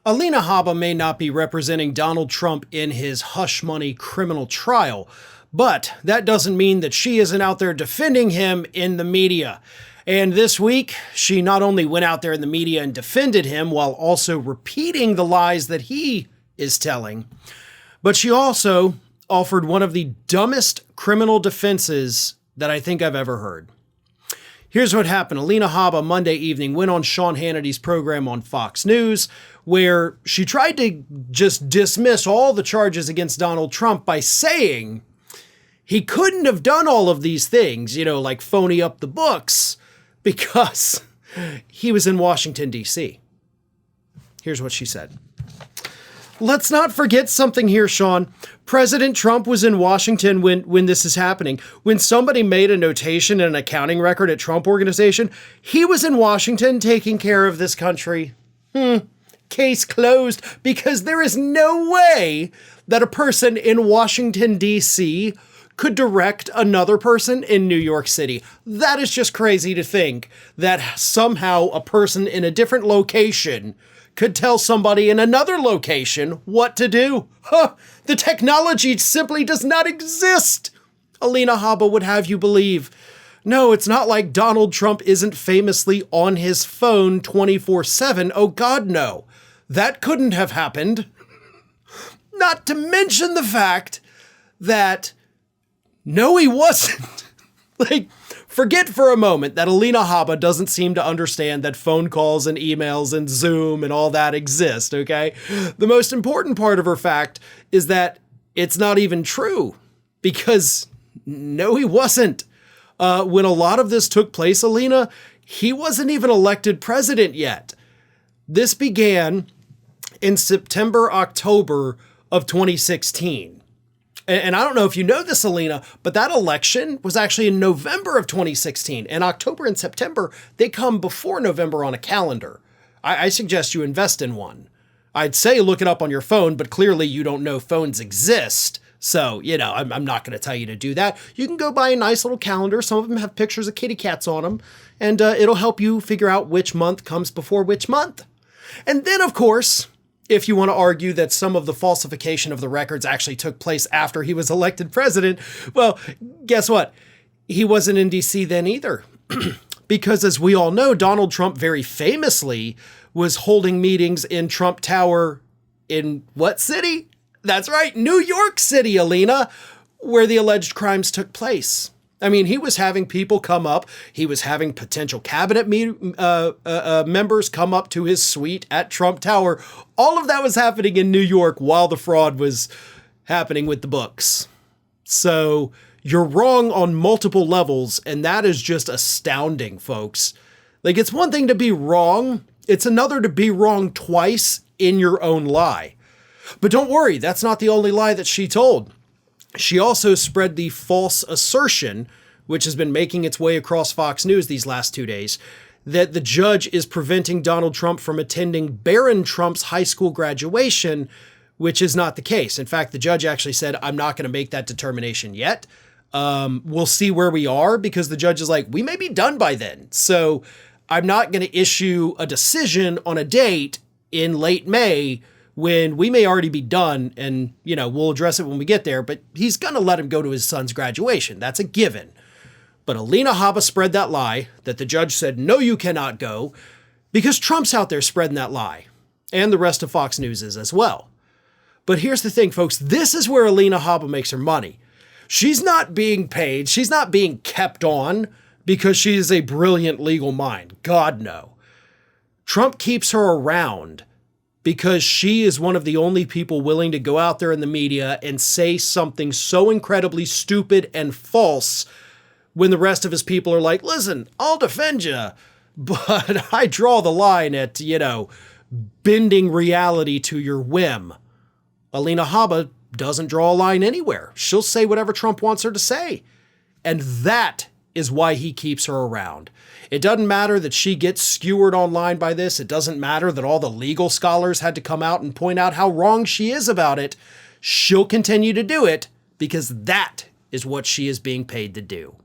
Alina Habba may not be representing Donald Trump in his hush money criminal trial, but that doesn't mean that she isn't out there defending him in the media. And this week, she not only went out there in the media and defended him while also repeating the lies that he is telling, but she also offered one of the dumbest criminal defenses that I think I've ever heard. Here's what happened. Alina Habba Monday evening went on Sean Hannity's program on Fox News, where she tried to just dismiss all the charges against Donald Trump by saying he couldn't have done all of these things, like phony up the books, because he was in Washington, D.C. Here's what she said. Let's not forget something here, Sean. President Trump was in Washington when this is happening. When somebody made a notation in an accounting record at Trump Organization, he was in Washington taking care of this country. Case closed, because there is no way that a person in Washington, D.C. could direct another person in New York City. That is just crazy to think that somehow a person in a different location could tell somebody in another location what to do. The technology simply does not exist, Alina Habba would have you believe. No, it's not like Donald Trump isn't famously on his phone 24/7. Oh God, no. That couldn't have happened. Not to mention the fact that, no, he wasn't. Forget for a moment that Alina Habba doesn't seem to understand that phone calls and emails and Zoom and all that exist, okay? The most important part of her fact is that it's not even true, because no, he wasn't. When a lot of this took place, Alina, he wasn't even elected president yet. This began in September, October of 2016. And I don't know if you know this, Alina, but that election was actually in November of 2016. And October and September, they come before November on a calendar. I suggest you invest in one. I'd say look it up on your phone, but clearly you don't know phones exist. So, I'm not going to tell you to do that. You can go buy a nice little calendar. Some of them have pictures of kitty cats on them. And it'll help you figure out which month comes before which month. And then, of course, if you want to argue that some of the falsification of the records actually took place after he was elected president, well, guess what? He wasn't in D.C. then either. Because as we all know, Donald Trump very famously was holding meetings in Trump Tower in what city? That's right, New York City, Alina, where the alleged crimes took place. I mean, he was having people come up. He was having potential cabinet members come up to his suite at Trump Tower. All of that was happening in New York while the fraud was happening with the books. So you're wrong on multiple levels, and that is just astounding, folks. It's one thing to be wrong. It's another to be wrong twice in your own lie. But don't worry, that's not the only lie that she told. She also spread the false assertion, which has been making its way across Fox News these last 2 days, that the judge is preventing Donald Trump from attending Barron Trump's high school graduation, which is not the case. In fact, the judge actually said, I'm not going to make that determination yet. We'll see where we are, because the judge is like, we may be done by then. So I'm not going to issue a decision on a date in late May when we may already be done, and, we'll address it when we get there, but he's going to let him go to his son's graduation. That's a given. But Alina Habba spread that lie that the judge said, no, you cannot go, because Trump's out there spreading that lie, and the rest of Fox News is as well. But here's the thing, folks. This is where Alina Habba makes her money. She's not being paid. She's not being kept on because she is a brilliant legal mind. God, no. Trump keeps her around because she is one of the only people willing to go out there in the media and say something so incredibly stupid and false when the rest of his people are like, listen, I'll defend you, but I draw the line at, bending reality to your whim. Alina Habba doesn't draw a line anywhere. She'll say whatever Trump wants her to say. And that is why he keeps her around. It doesn't matter that she gets skewered online by this. It doesn't matter that all the legal scholars had to come out and point out how wrong she is about it. She'll continue to do it because that is what she is being paid to do.